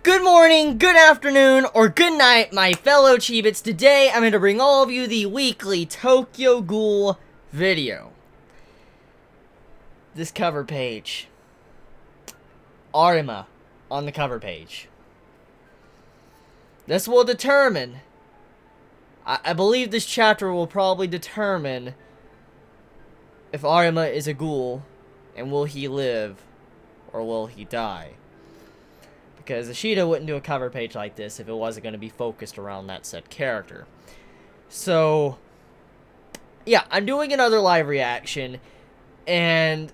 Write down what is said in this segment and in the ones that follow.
Good morning, good afternoon, or good night, my fellow Chibits. Today, I'm going to bring all of you the weekly Tokyo Ghoul video. This cover page. Arima on the cover page. This will determine, I believe this chapter will probably determine if Arima is a ghoul, and will he live, or will he die? Because Ishida wouldn't do a cover page like this if it wasn't going to be focused around that said character. So, yeah, I'm doing another live reaction, and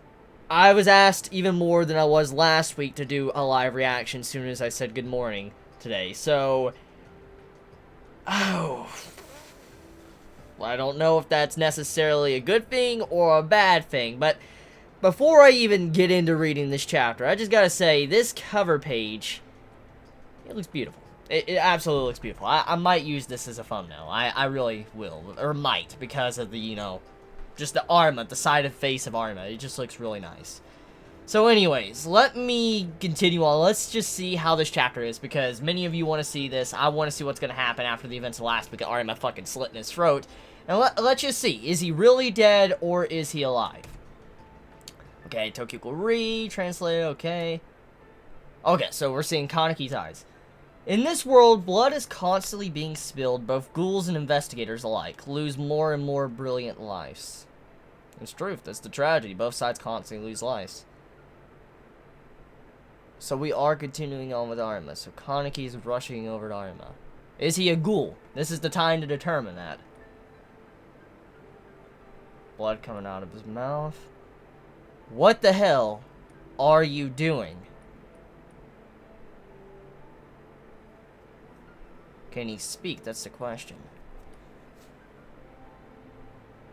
I was asked even more than I was last week to do a live reaction as soon as I said good morning today. So, well, I don't know if that's necessarily a good thing or a bad thing, but before I even get into reading this chapter, I just gotta say, this cover page, it looks beautiful. It absolutely looks beautiful. I might use this as a thumbnail. I really will. Or might, because of the, you know, just the Arima, the side of face of Arima. It just looks really nice. So anyways, let me continue on. Let's just see how this chapter is, because many of you want to see this. I want to see what's going to happen after the events of last week. Arima fucking slit in his throat. And let's just see. Is he really dead, or is he alive? Okay, Tokyo Ghoul translated, okay. Okay, so we're seeing Kaneki's eyes. In this world, blood is constantly being spilled. Both ghouls and investigators alike lose more and more brilliant lives. It's truth, that's the tragedy. Both sides constantly lose lives. So we are continuing on with Arima. So Kaneki is rushing over to Arima. Is he a ghoul? This is the time to determine that. Blood coming out of his mouth. What the hell are you doing? Can he speak? That's the question.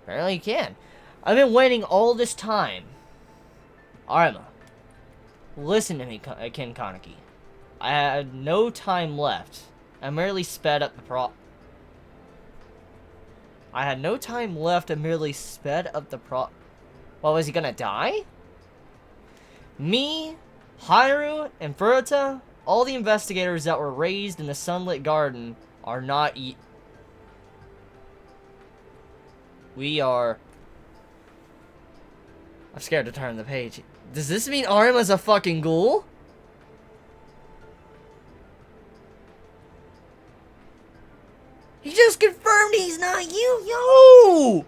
Apparently he can. I've been waiting all this time. Arima, listen to me, Ken Kaneki. I had no time left. I merely sped up the I had no time left. I merely sped up the Well, was he gonna die? Me, Haru, and Furuta, all the investigators that were raised in the sunlit garden, are not We are... I'm scared to turn the page. Does this mean Arima's a fucking ghoul? He just confirmed he's not you, yo!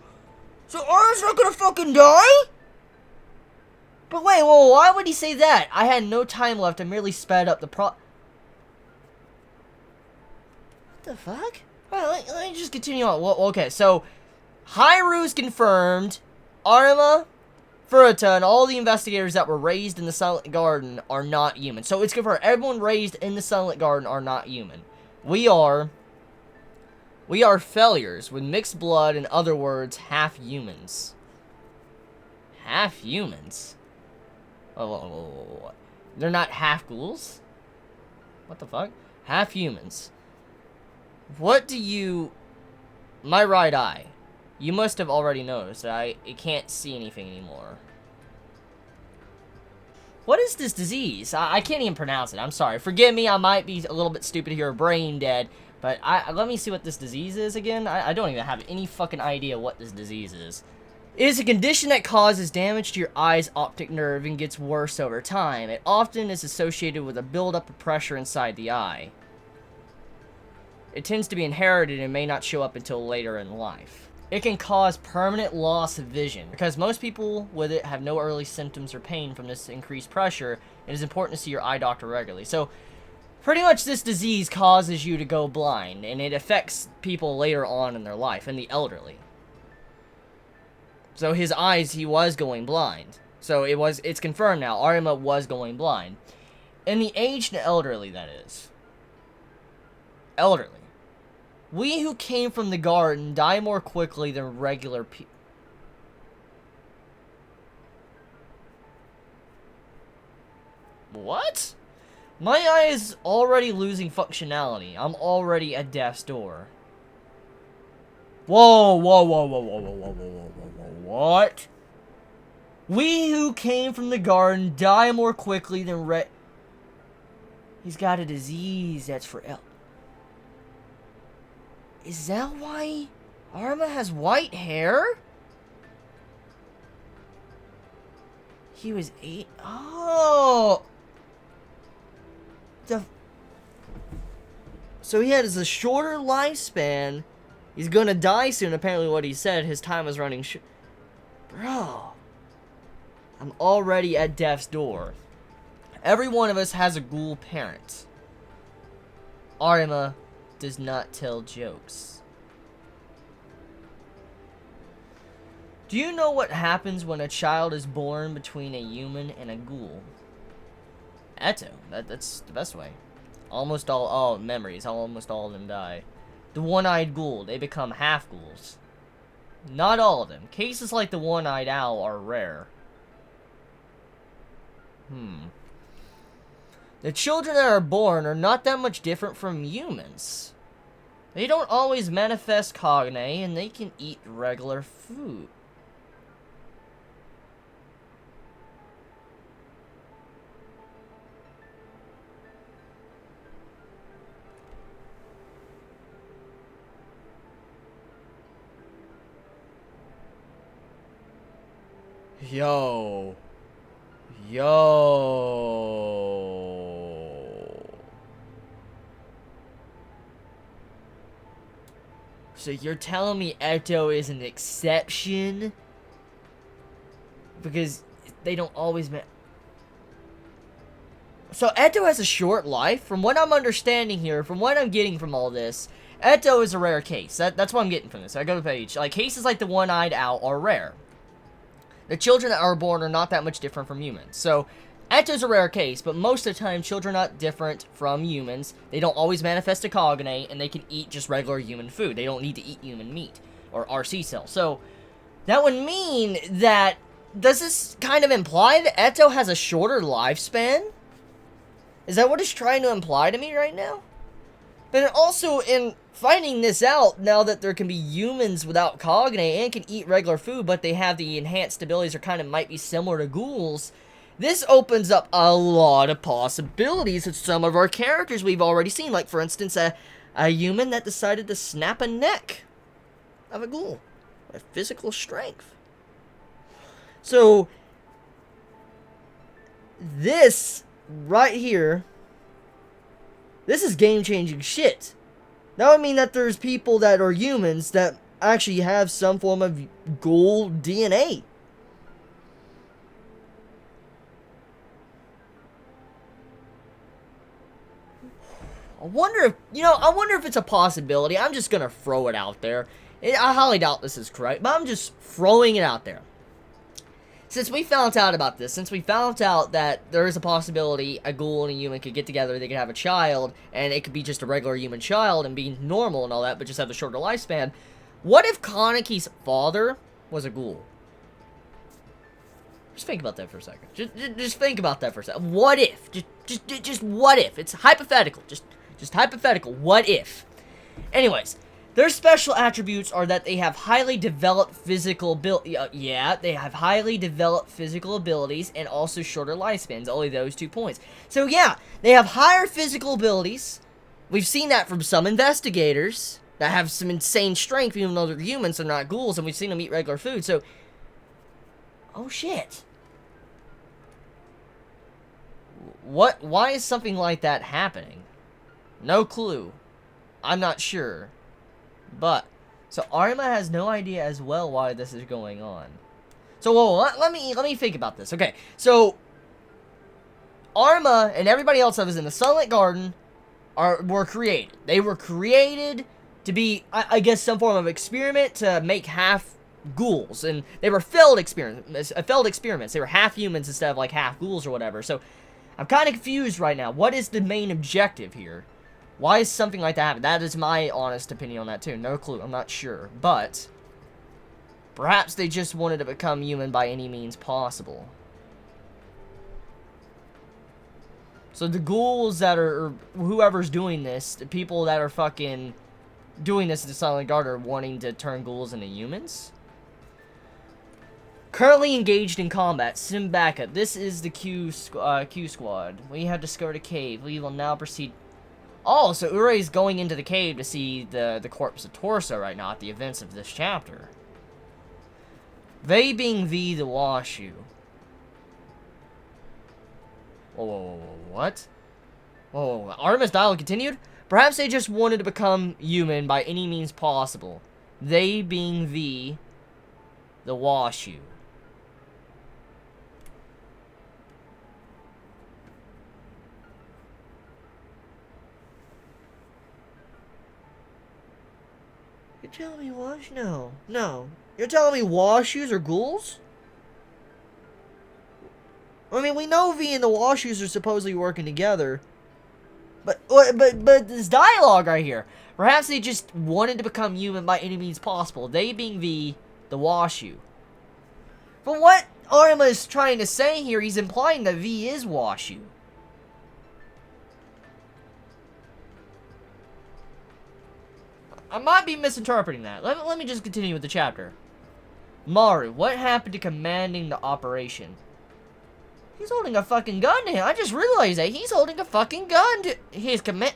So Arima's not gonna fucking die? But wait, well, why would he say that? I had no time left. I merely sped up the What the fuck? Alright, let me just continue on. Well, okay, so Hairu's confirmed. Arima, Furuta, and all the investigators that were raised in the Silent Garden are not human. So it's confirmed. Everyone raised in the Silent Garden are not human. We are failures with mixed blood. In other words, half humans. Half humans? Oh, they're not half ghouls? What the fuck? Half humans. What do you... My right eye. You must have already noticed that it can't see anything anymore. What is this disease? I can't even pronounce it. I'm sorry. Forgive me, I might be a little bit stupid here, brain dead. But let me see what this disease is again. I don't even have any fucking idea what this disease is. It is a condition that causes damage to your eye's optic nerve and gets worse over time. It often is associated with a buildup of pressure inside the eye. It tends to be inherited and may not show up until later in life. It can cause permanent loss of vision. Because most people with it have no early symptoms or pain from this increased pressure, it is important to see your eye doctor regularly. So, pretty much this disease causes you to go blind, and it affects people later on in their life, and the elderly. So his eyes, he was going blind. So it's confirmed now, Arima was going blind. And the aged and elderly, that is. Elderly. We who came from the garden die more quickly than regular people. What? My eye is already losing functionality. I'm already at death's door. Whoa, whoa, whoa, whoa, whoa, whoa, whoa, whoa, whoa, whoa, what? We who came from the garden die more quickly than He's got a disease that's for Is that why Arma has white hair? He was 8. Oh! So he has a shorter lifespan. He's gonna die soon, apparently what he said. His time was running Bro. I'm already at death's door. Every one of us has a ghoul parent. Arima does not tell jokes. Do you know what happens when a child is born between a human and a ghoul? Eto. That's the best way. Almost all memories. Almost all of them die. The one-eyed ghoul. They become half-ghouls. Not all of them. Cases like the one-eyed owl are rare. The children that are born are not that much different from humans. They don't always manifest cognate, and they can eat regular food. Yo. So you're telling me Eto is an exception? Because they don't always So Eto has a short life? From what I'm understanding here, from what I'm getting from all this, Eto is a rare case. That's what I'm getting from this. I go to the page. Like, cases like the one-eyed owl are rare. The children that are born are not that much different from humans. So, Eto's a rare case, but most of the time, children are not different from humans. They don't always manifest a cognate, and they can eat just regular human food. They don't need to eat human meat, or RC cells. So, that would mean that... Does this kind of imply that Eto has a shorter lifespan? Is that what it's trying to imply to me right now? But also, in finding this out, now that there can be humans without cognate and can eat regular food, but they have the enhanced abilities or kind of might be similar to ghouls, this opens up a lot of possibilities with some of our characters we've already seen. Like, for instance, a human that decided to snap a neck of a ghoul with physical strength. So, this right here, this is game-changing shit. That would mean that there's people that are humans that actually have some form of ghoul DNA. I wonder if it's a possibility. I'm just gonna throw it out there. I highly doubt this is correct, but I'm just throwing it out there. Since we found out about this, since we found out that there is a possibility a ghoul and a human could get together, they could have a child, and it could be just a regular human child and be normal and all that, but just have a shorter lifespan, what if Kaneki's father was a ghoul? Just think about that for a second. Just think about that for a second. What if? Just what if? It's hypothetical. Just hypothetical. What if? Anyways. Their special attributes are that they have highly developed physical they have highly developed physical abilities and also shorter lifespans. Only those 2 points. So yeah, they have higher physical abilities. We've seen that from some investigators that have some insane strength, even though they're humans, they're not ghouls, and we've seen them eat regular food. So, oh shit. Why is something like that happening? No clue. I'm not sure. But, so Arima has no idea as well why this is going on. So, let me think about this. Okay, so Arima and everybody else that was in the Sunlit Garden were created. They were created to be, I guess, some form of experiment to make half ghouls, and they were failed experiments. They were half humans instead of like half ghouls or whatever. So, I'm kind of confused right now. What is the main objective here? Why is something like that happen? That is my honest opinion on that too. No clue. I'm not sure. But perhaps they just wanted to become human by any means possible. So the ghouls that are, or whoever's doing this, the people that are fucking doing this in the Silent Guard are wanting to turn ghouls into humans? Currently engaged in combat. Sim backup. This is the Q squad. We have discovered a cave. We will now proceed. Oh, so Urai's going into the cave to see the corpse of Torso right now at the events of this chapter. They being the Washu. Whoa, what? Whoa, Artemis dialogue continued? Perhaps they just wanted to become human by any means possible. They being the Washu. You're telling me Wash? No. You're telling me Washus are ghouls? I mean, we know V and the Washus are supposedly working together. But this dialogue right here. Perhaps they just wanted to become human by any means possible. They being the Washu. But what Arima is trying to say here, he's implying that V is Washu. I might be misinterpreting that. Let me just continue with the chapter. Maru, what happened to commanding the operation? He's holding a fucking gun to him. I just realized that he's holding a fucking gun to his command.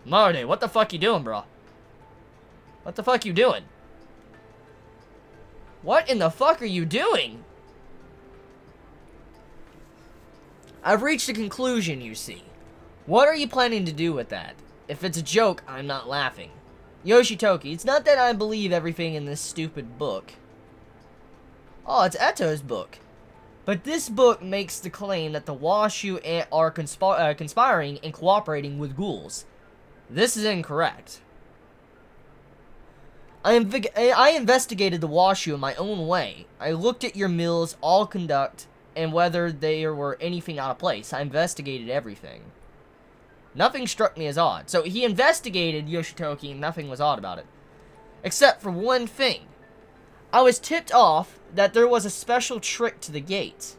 Maru, what the fuck you doing, bro? What the fuck you doing? What in the fuck are you doing? I've reached a conclusion, you see. What are you planning to do with that? If it's a joke, I'm not laughing. Yoshitoki, it's not that I believe everything in this stupid book. Oh, it's Eto's book. But this book makes the claim that the Washu are conspiring and cooperating with ghouls. This is incorrect. I investigated the Washu in my own way. I looked at your mills, all conduct, and whether there were anything out of place. I investigated everything. Nothing struck me as odd. So he investigated Yoshitoki and nothing was odd about it. Except for one thing. I was tipped off that there was a special trick to the gate.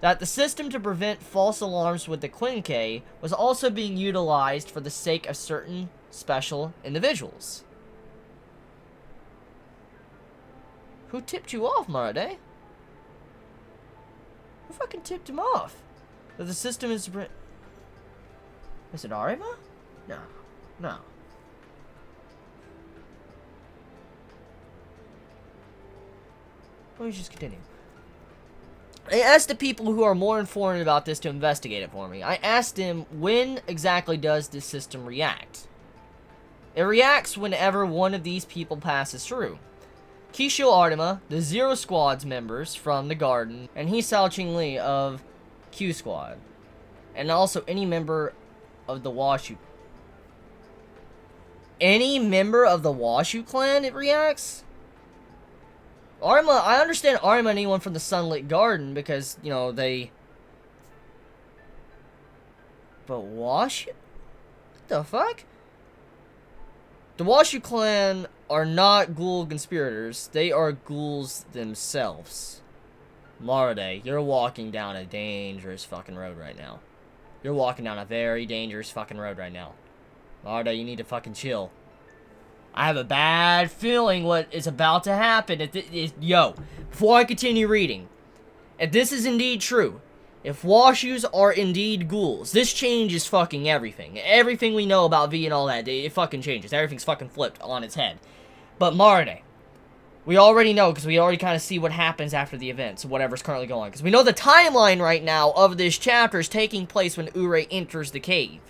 That the system to prevent false alarms with the Quinque was also being utilized for the sake of certain special individuals. Who tipped you off, Marade? Who fucking tipped him off? That the system is to prevent... Is it Arima? No. Let me just continue. I asked the people who are more informed about this to investigate it for me. I asked him, when exactly does this system react? It reacts whenever one of these people passes through. Kisho Artima, the Zero Squad's members from the Garden, and Hisao Qingli of Q Squad. And also any member of the Washu. Any member of the Washu clan, it reacts? Arima, I understand Arima and anyone from the Sunlit Garden because, you know, they... But Washu? What the fuck? The Washu clan are not ghoul conspirators. They are ghouls themselves. Marade, you're walking down a dangerous fucking road right now. You're walking down a very dangerous fucking road right now. Marade, you need to fucking chill. I have a bad feeling what is about to happen. Yo, before I continue reading, if this is indeed true, if Washus are indeed ghouls, this changes fucking everything. Everything we know about V and all that, it fucking changes. Everything's fucking flipped on its head. But Marade, we already know, because we already kind of see what happens after the events, whatever's currently going on. Because we know the timeline right now of this chapter is taking place when Urei enters the cave.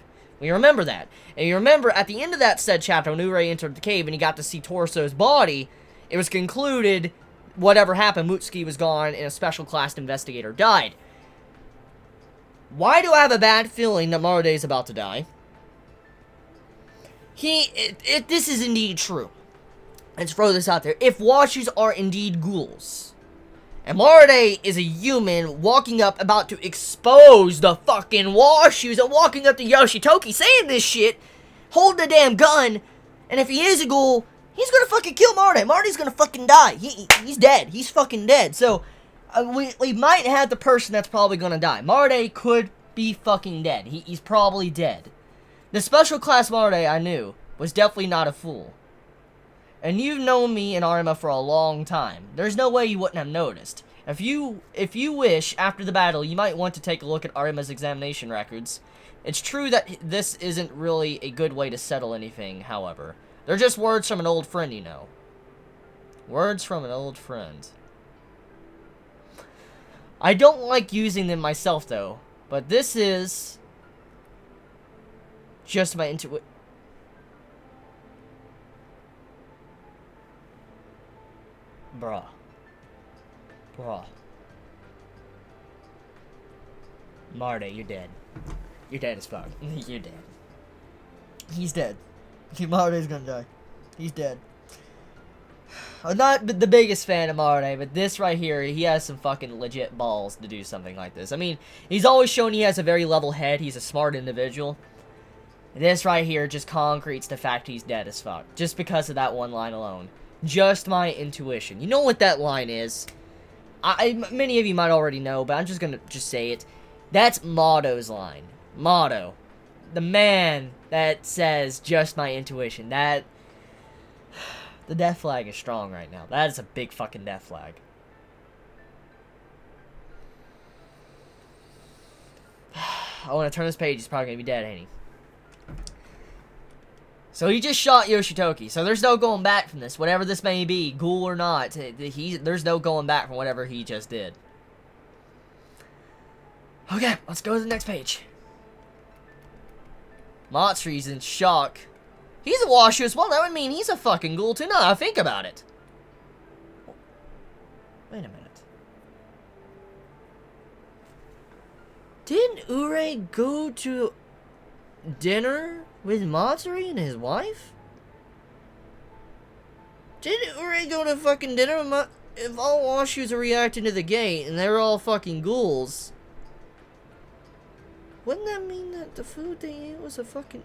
We remember that. And you remember at the end of that said chapter, when Urei entered the cave and he got to see Torso's body, it was concluded whatever happened, Mutsuki was gone and a special class investigator died. Why do I have a bad feeling that Marade is about to die? If this is indeed true, let's throw this out there. If Washus are indeed ghouls, and Marade is a human walking up about to expose the fucking Washus and walking up to Yoshitoki saying this shit, hold the damn gun, and if he is a ghoul, he's gonna fucking kill Marade. Marade's gonna fucking die. He's dead. He's fucking dead. So, we might have the person that's probably gonna die. Marade could be fucking dead. He's probably dead. The special class Marade I knew was definitely not a fool. And you've known me and Arima for a long time. There's no way you wouldn't have noticed. If you wish, after the battle, you might want to take a look at Arima's examination records. It's true that this isn't really a good way to settle anything, however. They're just words from an old friend, you know. Words from an old friend. I don't like using them myself, though. But this is just my intuition. Bruh. Marty, you're dead. You're dead as fuck. You're dead. He's dead. Marty's gonna die. He's dead. I'm not the biggest fan of Marty, but this right here, he has some fucking legit balls to do something like this. I mean, he's always shown he has a very level head. He's a smart individual. And this right here just concretes the fact he's dead as fuck. Just because of that one line alone. Just my intuition. You know what that line is? Many of you might already know, but I'm just gonna say it. That's Motto's line. Motto. The man that says, just my intuition. That... The death flag is strong right now. That is a big fucking death flag. I want to turn this page. He's probably going to be dead, ain't he? So he just shot Yoshitoki. So there's no going back from this. Whatever this may be, Ghoul or not, there's no going back from whatever he just did. Okay, let's go to the next page. Matsui's in shock. He's a washu as well. That would mean he's a fucking ghoul too. Now I think about it. Wait a minute. Didn't Ure go to dinner with Matsuri and his wife? Didn't Ure go to fucking dinner with if all washus are reacting to the gate and they're all fucking ghouls, wouldn't that mean that the food they ate was a fucking...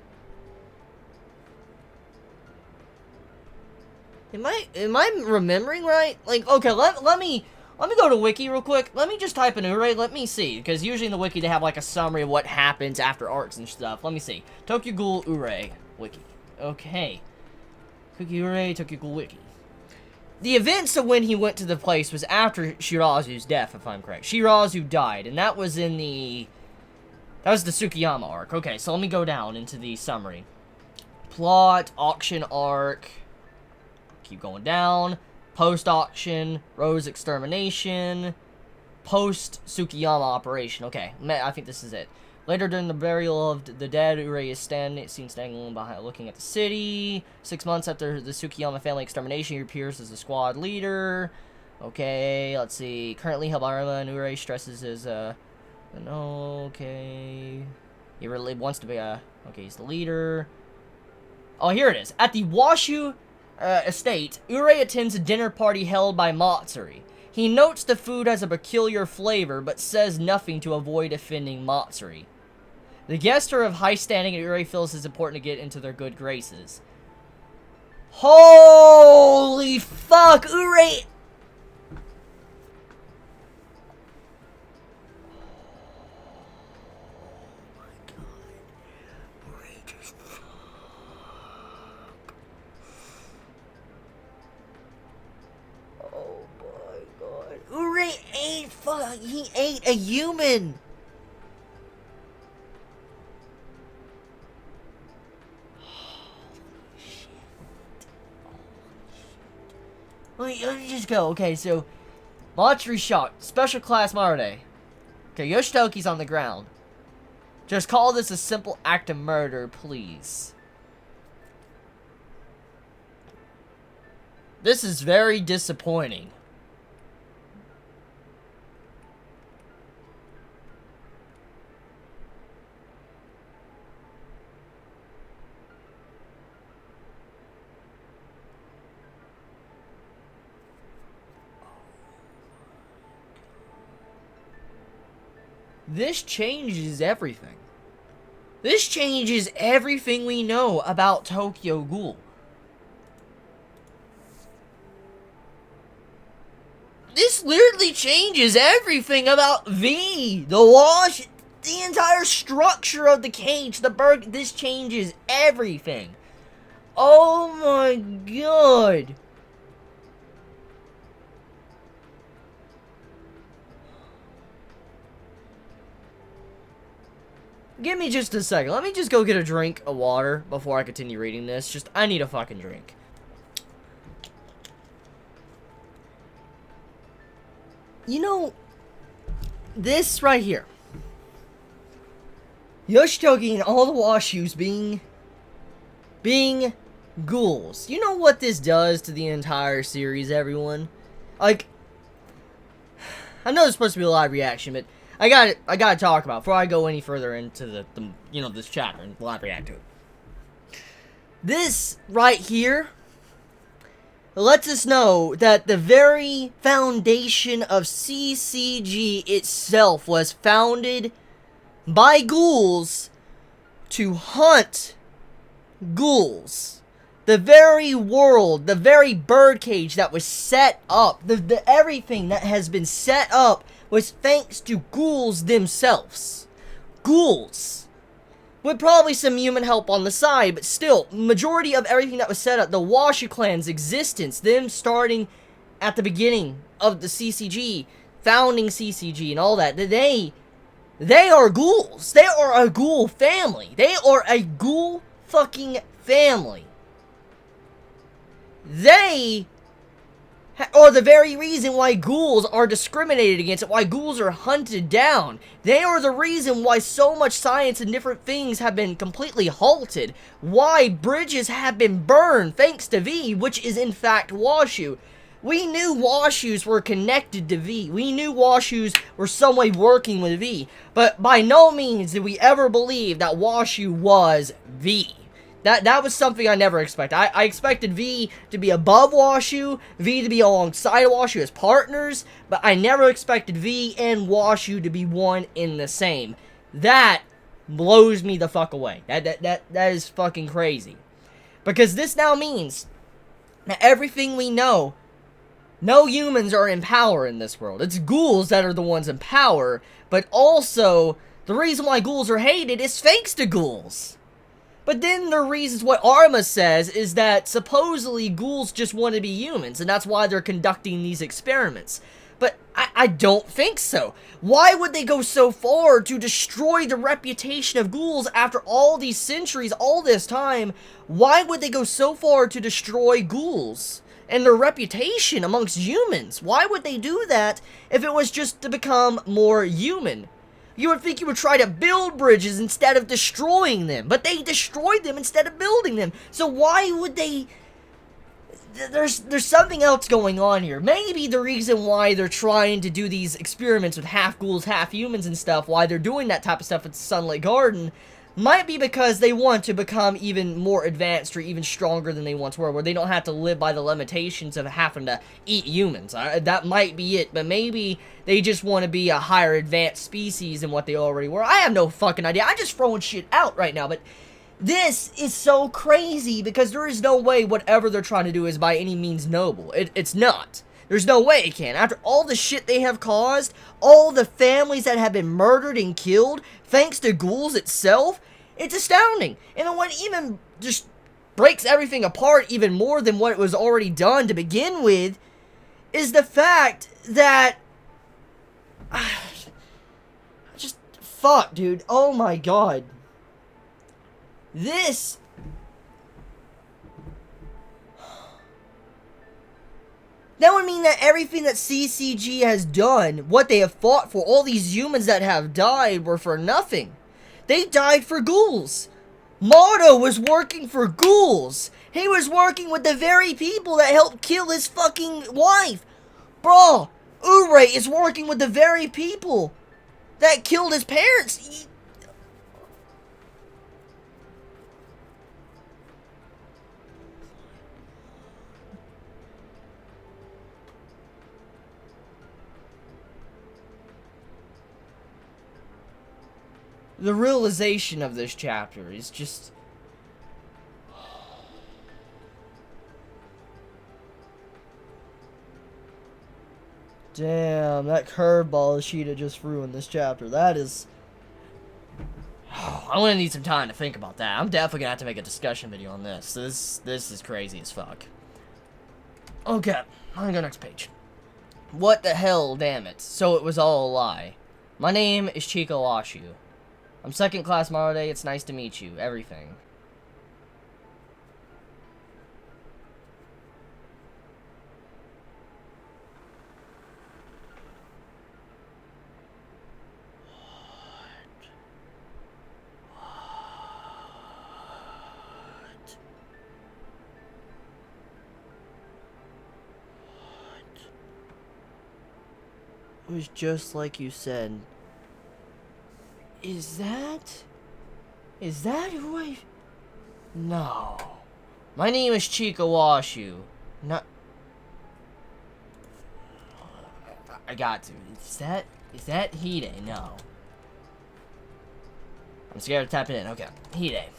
Am I remembering right? Like, okay, let me go to Wiki real quick. Let me just type in Ure. Let me see, because usually in the Wiki they have like a summary of what happens after arcs and stuff. Let me see. Tokyo Ghoul Ure Wiki. Okay. Tokyo Ure Tokyo Ghoul Wiki. The events of when he went to the place was after Shirazu's death, if I'm correct. Shirazu died, and that was in the... That was the Tsukiyama arc. Okay, so let me go down into the summary. Plot, auction arc... Keep going down. Post-auction, Rose extermination, post-Tsukiyama operation. Okay, I think this is it. Later during the burial of the dead, Ure is seen standing alone behind, looking at the city. 6 months after the Tsukiyama family extermination, he appears as the squad leader. Okay, let's see. Currently, Habarama and Ure stresses his, okay. He really wants to be okay, he's the leader. Oh, here it is. At the Washu estate, Ure attends a dinner party held by Matsuri. He notes the food has a peculiar flavor, but says nothing to avoid offending Matsuri. The guests are of high standing, and Ure feels it's important to get into their good graces. Holy fuck, Ure! Ure ate he ate a human. Holy shit. Let me just go. Okay, so Matsuri shot. Special class Marde. Okay, Yoshitoki's on the ground. Just call this a simple act of murder, please. This is very disappointing. This changes everything. This changes everything we know about Tokyo Ghoul. This literally changes everything about the wash, the entire structure of the cage, the burg. This changes everything. Oh my god. Give me just a second. Let me just go get a drink of water before I continue reading this. I need a fucking drink. You know, this right here. Yoshitogi and all the Washus being ghouls. You know what this does to the entire series, everyone? Like, I know there's supposed to be a live reaction, but I gotta talk about it before I go any further into the this chapter and live react to it. This right here lets us know that the very foundation of CCG itself was founded by ghouls to hunt ghouls. The very world, the very birdcage that was set up, the everything that has been set up was thanks to ghouls themselves. Ghouls. With probably some human help on the side, but still, majority of everything that was set up, the Washu clan's existence, them starting at the beginning of the CCG, founding CCG and all that, they are ghouls. They are a ghoul family. They are a ghoul fucking family. They are the very reason why ghouls are discriminated against, why ghouls are hunted down. They are the reason why so much science and different things have been completely halted, why bridges have been burned thanks to V, which is in fact Washu. We knew Washus were connected to V. We knew Washus were some way working with V, but by no means did we ever believe that Washu was V. That was something I never expected. I expected V to be above Washu, V to be alongside Washu as partners, but I never expected V and Washu to be one in the same. That blows me the fuck away. That is fucking crazy. Because this now means that everything we know, no humans are in power in this world. It's ghouls that are the ones in power, but also, the reason why ghouls are hated is thanks to ghouls. But then the reasons what Arma says is that supposedly ghouls just want to be humans, and that's why they're conducting these experiments. But I don't think so. Why would they go so far to destroy the reputation of ghouls after all these centuries, all this time? Why would they go so far to destroy ghouls and their reputation amongst humans? Why would they do that if it was just to become more human? You would think you would try to build bridges instead of destroying them, but they destroyed them instead of building them. So why would they... There's something else going on here. Maybe the reason why they're trying to do these experiments with half ghouls, half humans and stuff, why they're doing that type of stuff at Sunlit Garden, might be because they want to become even more advanced or even stronger than they once were, where they don't have to live by the limitations of having to eat humans. That might be it, but maybe they just want to be a higher advanced species than what they already were. I have no fucking idea. I'm just throwing shit out right now, but this is so crazy because there is no way whatever they're trying to do is by any means noble. It's not. There's no way it can. After all the shit they have caused, all the families that have been murdered and killed, thanks to ghouls itself, it's astounding. And what even just breaks everything apart even more than what was already done to begin with is the fact that... just... fuck, dude. Oh my god. This... that would mean that everything that CCG has done, what they have fought for, all these humans that have died were for nothing. They died for ghouls. Mato was working for ghouls. He was working with the very people that helped kill his fucking wife. Bro, Ure is working with the very people that killed his parents. The realization of this chapter is just... damn, that curveball Ishida just ruined this chapter. That is... I'm gonna need some time to think about that. I'm definitely gonna have to make a discussion video on this. This is crazy as fuck. Okay, I'm gonna go next page. What the hell, damn it. So it was all a lie. My name is Chico Washu. I'm second class Marude. It's nice to meet you. Everything. It was just like you said. Is that who I... No. My name is Chico Washu. Not... I got to. Is that Hide? No. I'm scared to tap it in. Okay. Hide.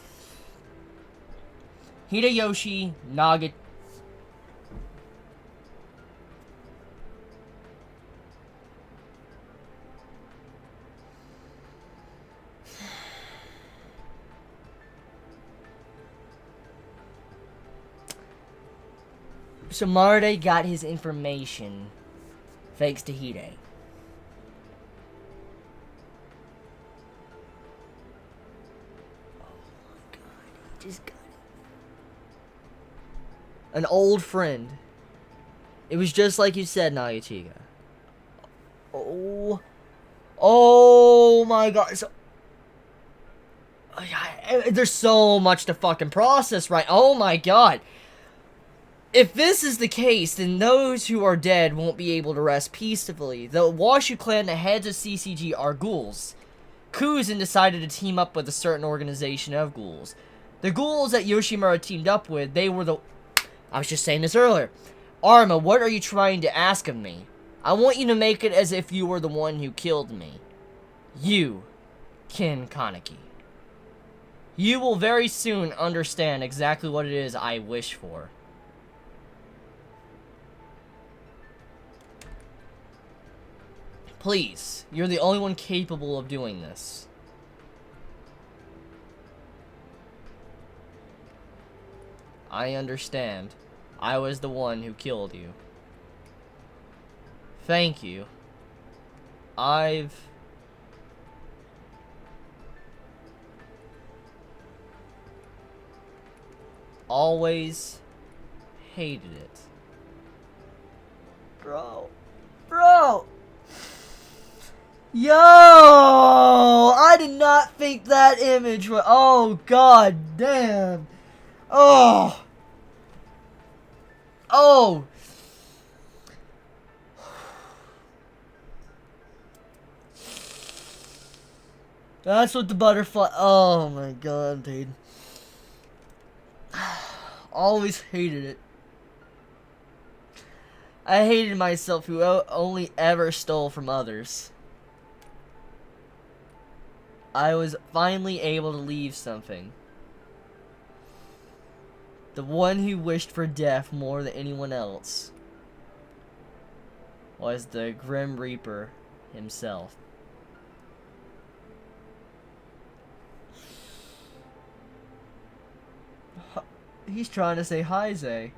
Hideyoshi Naga... So Marude got his information thanks to Hide. Oh my god, he just got it. An old friend. It was just like you said, Nagachiga. Oh my god. So, there's so much to fucking process, right? Oh my god. If this is the case, then those who are dead won't be able to rest peacefully. The Washu clan, the heads of CCG, are ghouls. Kuzan decided to team up with a certain organization of ghouls. The ghouls that Yoshimura teamed up with, they were the... I was just saying this earlier. Arma, what are you trying to ask of me? I want you to make it as if you were the one who killed me. You, Kin Kaneki. You will very soon understand exactly what it is I wish for. Please, you're the only one capable of doing this. I understand. I was the one who killed you. Thank you. I've always hated it. Bro. Yo! I did not think that image was... Oh, god damn. Oh. That's what the butterfly... Oh my god, dude. Always hated it. I hated myself who only ever stole from others. I was finally able to leave something. The one who wished for death more than anyone else was the Grim Reaper himself. He's trying to say hi, Zay.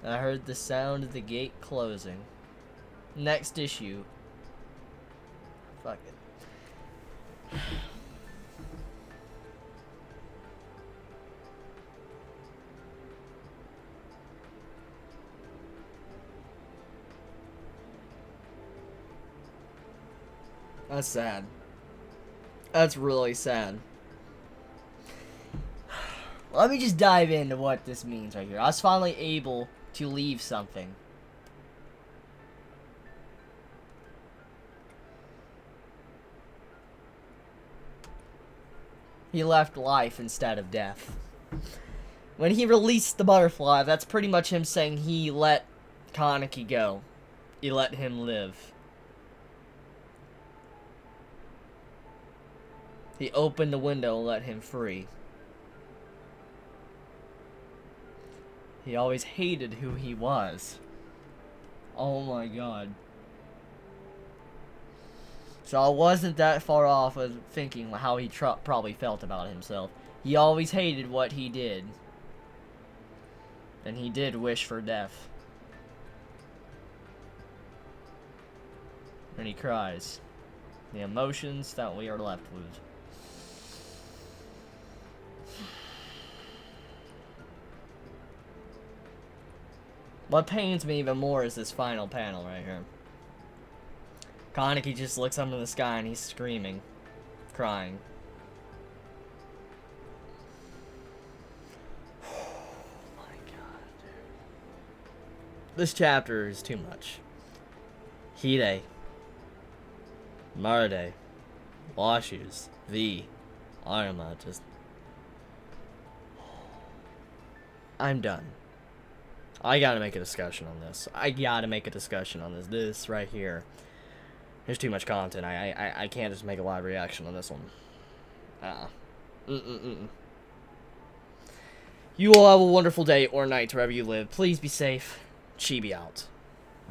I heard the sound of the gate closing. Next issue. Fuck it. That's sad. That's really sad. Let me just dive into what this means right here. I was finally able to leave something. He left life instead of death. When he released the butterfly, that's pretty much him saying he let Kaneki go. He let him live. He opened the window and let him free. He always hated who he was. Oh my god. So I wasn't that far off of thinking how he probably felt about himself. He always hated what he did. And he did wish for death. And he cries. The emotions that we are left with. What pains me even more is this final panel right here. Kaneki just looks up in the sky and he's screaming. Crying. Oh my god, dude. This chapter is too much. Hide. Marade. Washus. V. Arma. Just... I'm done. I gotta make a discussion on this. This right here. There's too much content. I can't just make a live reaction on this one. You all have a wonderful day or night wherever you live. Please be safe. Chibi out.